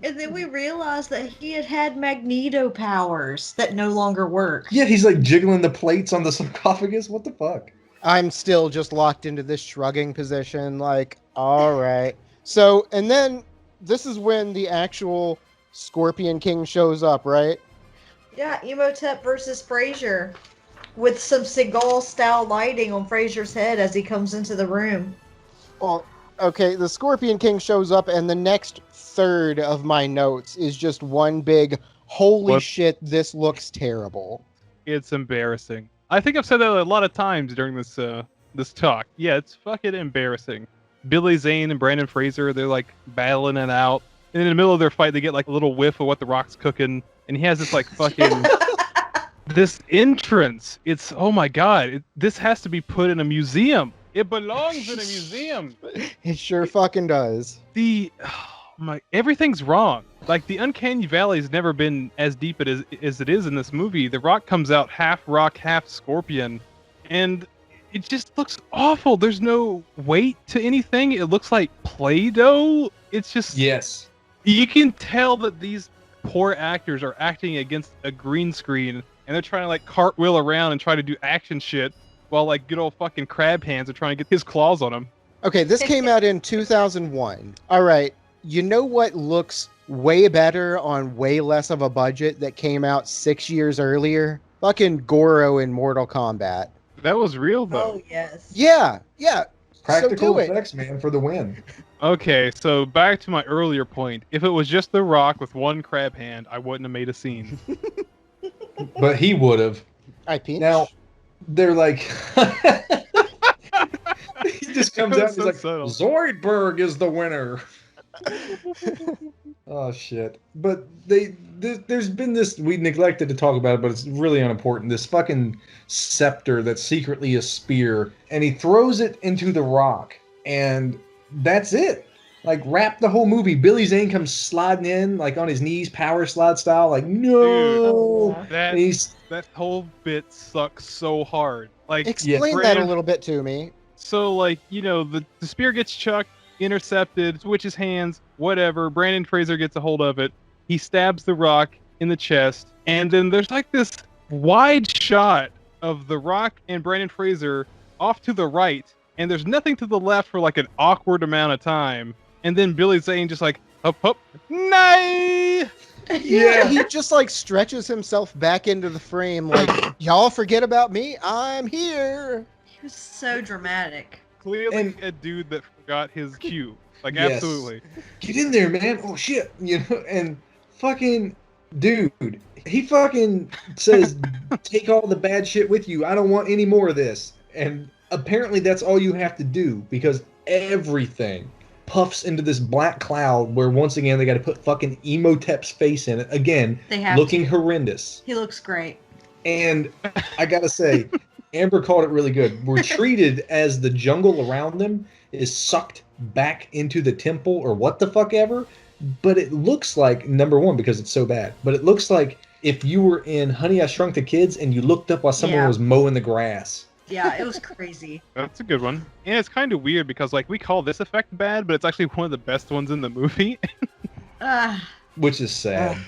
And then we realized that he had magneto powers that no longer work. Yeah, he's like jiggling the plates on the sarcophagus. What the fuck? I'm still just locked into this shrugging position. Like, all right. So, and then this is when the actual Scorpion King shows up, right? Yeah, Emotep versus Frasier, with some Seagal style lighting on Frasier's head as he comes into the room. Well, okay, the Scorpion King shows up, and the next third of my notes is just one big, holy What? shit, this looks terrible. It's embarrassing. I think I've said that a lot of times during this this talk. Yeah, it's fucking embarrassing. Billy Zane and Brandon Fraser, they're like battling it out. And in the middle of their fight, they get like a little whiff of what the Rock's cooking, and he has this like fucking this entrance. It's, oh my god, this has to be put in a museum. It belongs in a museum. It sure fucking does. Everything's wrong. Like, the uncanny valley has never been as deep as it is in this movie. The rock comes out half rock, half scorpion, and it just looks awful. There's no weight to anything. It looks like Play-Doh. It's just... Yes. You can tell that these poor actors are acting against a green screen, and they're trying to, like, cartwheel around and try to do action shit, while, like, good old fucking crab hands are trying to get his claws on him. Okay, this came out in 2001. All right, you know what looks way better on way less of a budget that came out 6 years earlier? Fucking Goro in Mortal Kombat. That was real, though. Oh, yes. Yeah. Practical so effects, man, for the win. Okay, so back to my earlier point. If it was just The Rock with one crab hand, I wouldn't have made a scene. But he would have. I pinch. Now, they're like... he just comes out and he's like, subtle. Zoidberg is the winner. Oh, shit. But there's been this... We neglected to talk about it, but it's really unimportant. This fucking scepter that's secretly a spear. And he throws it into the rock. And that's it. Like, wrap the whole movie. Billy Zane comes sliding in, like, on his knees, power slide style. Like, no! Dude, that whole bit sucks so hard. Like, explain that a little bit to me. So, like, you know, the spear gets chucked, intercepted, switches hands, whatever. Brandon Fraser gets a hold of it. He stabs the Rock in the chest, and then there's like this wide shot of the Rock and Brandon Fraser off to the right, and there's nothing to the left for like an awkward amount of time. And then Billy Zane just like, up, nay! Yeah, he just like stretches himself back into the frame like, y'all forget about me, I'm here. He was so dramatic. Clearly a dude that forgot his cue. Like, yes. Absolutely. Get in there, man. Oh, shit. You know, and fucking dude, he fucking says, take all the bad shit with you. I don't want any more of this. And apparently that's all you have to do, because everything puffs into this black cloud where once again they got to put fucking Emotep's face in it again, looking horrendous. He looks great. And I gotta say, Amber called it really good. We're treated as the jungle around them is sucked back into the temple or what the fuck ever, but it looks like, number one, because it's so bad, but it looks like if you were in Honey, I Shrunk the Kids and you looked up while someone was mowing the grass. Yeah, it was crazy. That's a good one. And it's kind of weird because, like, we call this effect bad, but it's actually one of the best ones in the movie. Which is sad.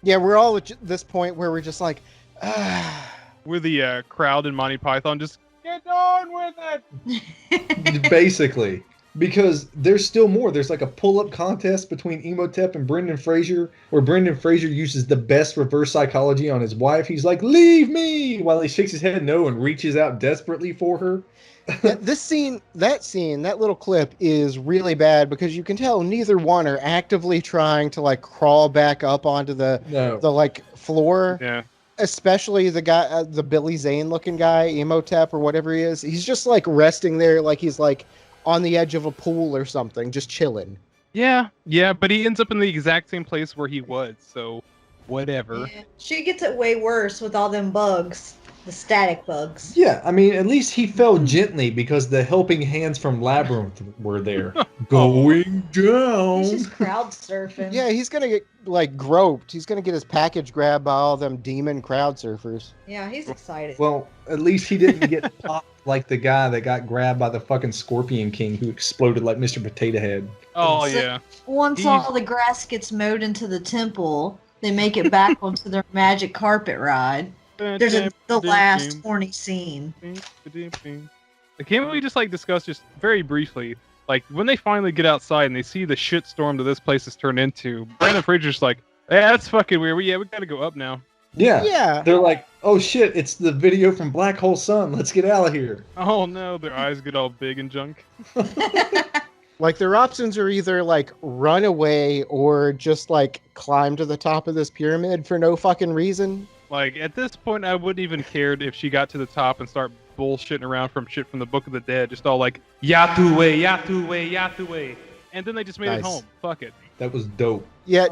Yeah, we're all at this point where we're just like, we're the crowd in Monty Python, just get on with it! Basically. Because there's still more. There's like a pull-up contest between Emotep and Brendan Fraser, where Brendan Fraser uses the best reverse psychology on his wife. He's like, leave me! While he shakes his head no and reaches out desperately for her. That little clip is really bad because you can tell neither one are actively trying to like crawl back up onto the like floor. Yeah. Especially the guy, the Billy Zane looking guy, Emotep or whatever he is. He's just like resting there like he's like on the edge of a pool or something, just chilling. Yeah, but he ends up in the exact same place where he was, so whatever. Yeah. She gets it way worse with all them bugs, the static bugs. Yeah, I mean, at least he fell gently because the helping hands from Labyrinth were there. Going down. He's just crowd surfing. Yeah, he's gonna get like groped. He's gonna get his package grabbed by all them demon crowd surfers. Yeah, he's excited. Well, at least he didn't get popped like the guy that got grabbed by the fucking Scorpion King who exploded like Mr. Potato Head. Oh, so yeah. Once all the grass gets mowed into the temple, they make it back onto their magic carpet ride. There's the last horny scene. Can't we just like discuss just very briefly, like when they finally get outside and they see the shitstorm that this place has turned into, Brandon Fraser's like, yeah, that's fucking weird. We gotta go up now. Yeah. They're like, oh shit, it's the video from Black Hole Sun. Let's get out of here. Oh no, their eyes get all big and junk. Like their options are either like run away or just like climb to the top of this pyramid for no fucking reason. Like at this point, I wouldn't even cared if she got to the top and start bullshitting around from shit from the Book of the Dead, just all like Yatuwe, Yatuwe, Yatuwe, and then they just made it home. Fuck it. That was dope. Yeah,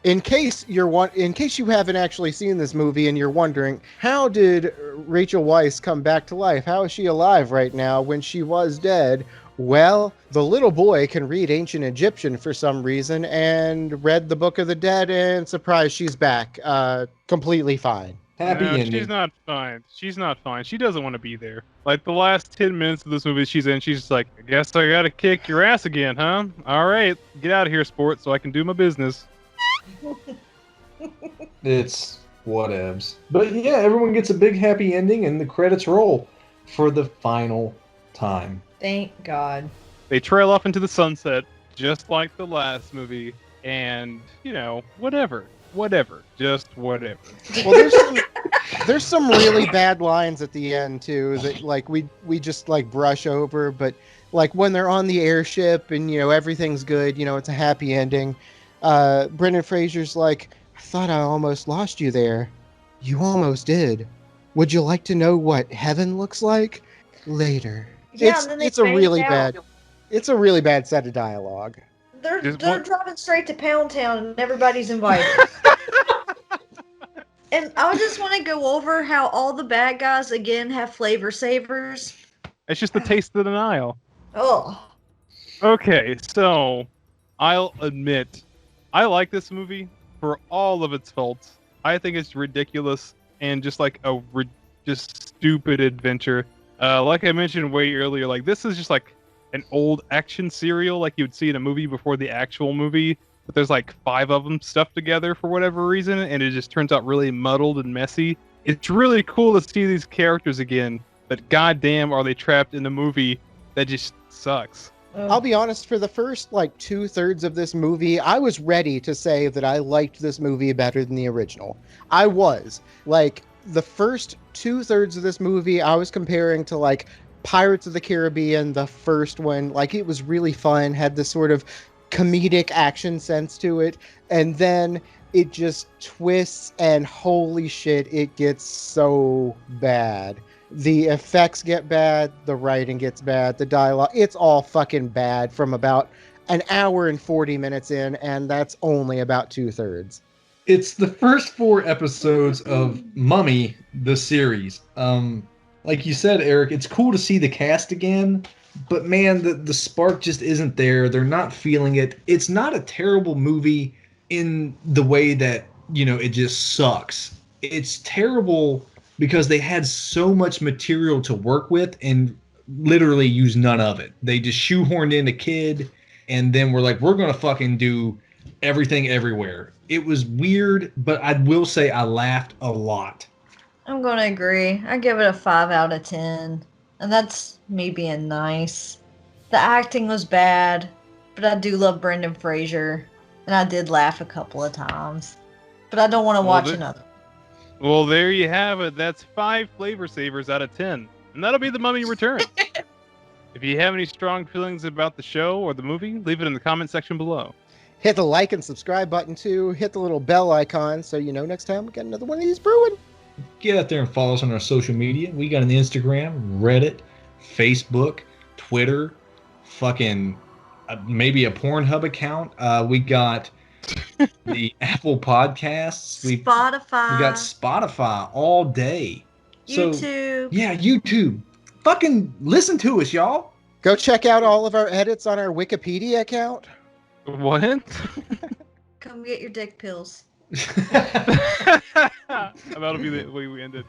in case you haven't actually seen this movie and you're wondering, how did Rachel Weisz come back to life? How is she alive right now when she was dead? Well, the little boy can read ancient Egyptian for some reason and read the Book of the Dead, and surprise, she's back, completely fine. Happy No, ending. she's not fine. She's not fine. She doesn't want to be there. Like the last 10 minutes of this movie she's in, she's just like, I guess I gotta kick your ass again, huh? All right, get out of here, sport, so I can do my business. It's whatevs. But yeah, everyone gets a big happy ending and the credits roll for the final time. Thank God. They trail off into the sunset, just like the last movie, and, whatever. Just whatever. Well, there's some really bad lines at the end too that like we just like brush over, but like when they're on the airship and everything's good, it's a happy ending. Brendan Fraser's like, I thought I almost lost you there. You almost did. Would you like to know what heaven looks like? Later. Yeah, and then they it's a really fade out. it's a really bad set of dialogue. They're driving straight to Pound Town and everybody's invited. And I just want to go over how all the bad guys again have flavor savers. It's just the taste of denial. Oh. Okay, so I'll admit, I like this movie for all of its faults. I think it's ridiculous and just like just stupid adventure. Like I mentioned way earlier, like this is just like an old action serial like you'd see in a movie before the actual movie, but there's like 5 of them stuffed together for whatever reason, and it just turns out really muddled and messy. It's really cool to see these characters again, but goddamn are they trapped in a movie that just sucks. I'll be honest, for the first like 2/3 of this movie, I was ready to say that I liked this movie better than the original. I was. Like, the first 2/3 of this movie, I was comparing to like Pirates of the Caribbean, the first one. Like, it was really fun, had this sort of comedic action sense to it, and then it just twists and holy shit, it gets so bad. The effects get bad, the writing gets bad, the dialogue, it's all fucking bad from about an hour and 40 minutes in, and that's only about 2/3. It's the first 4 episodes of Mummy, the series. Like you said, Eric, it's cool to see the cast again, but man, the spark just isn't there. They're not feeling it. It's not a terrible movie in the way that, it just sucks. It's terrible because they had so much material to work with and literally used none of it. They just shoehorned in a kid, and then we're like, we're going to fucking do everything everywhere. It was weird, but I will say I laughed a lot. I'm going to agree. I give it a 5 out of 10. And that's me being nice. The acting was bad, but I do love Brendan Fraser. And I did laugh a couple of times. But I don't want to watch another. Well, there you have it. That's 5 flavor savers out of 10. And that'll be The Mummy Returns. If you have any strong feelings about the show or the movie, leave it in the comment section below. Hit the like and subscribe button too. Hit the little bell icon so next time we got another one of these brewing. Get out there and follow us on our social media. We got an Instagram, Reddit, Facebook, Twitter, fucking maybe a Pornhub account. We got the Apple Podcasts. Spotify. We got Spotify all day. YouTube. Yeah, YouTube. Fucking listen to us, y'all. Go check out all of our edits on our Wikipedia account. What? Come get your dick pills. That'll be the way we end it.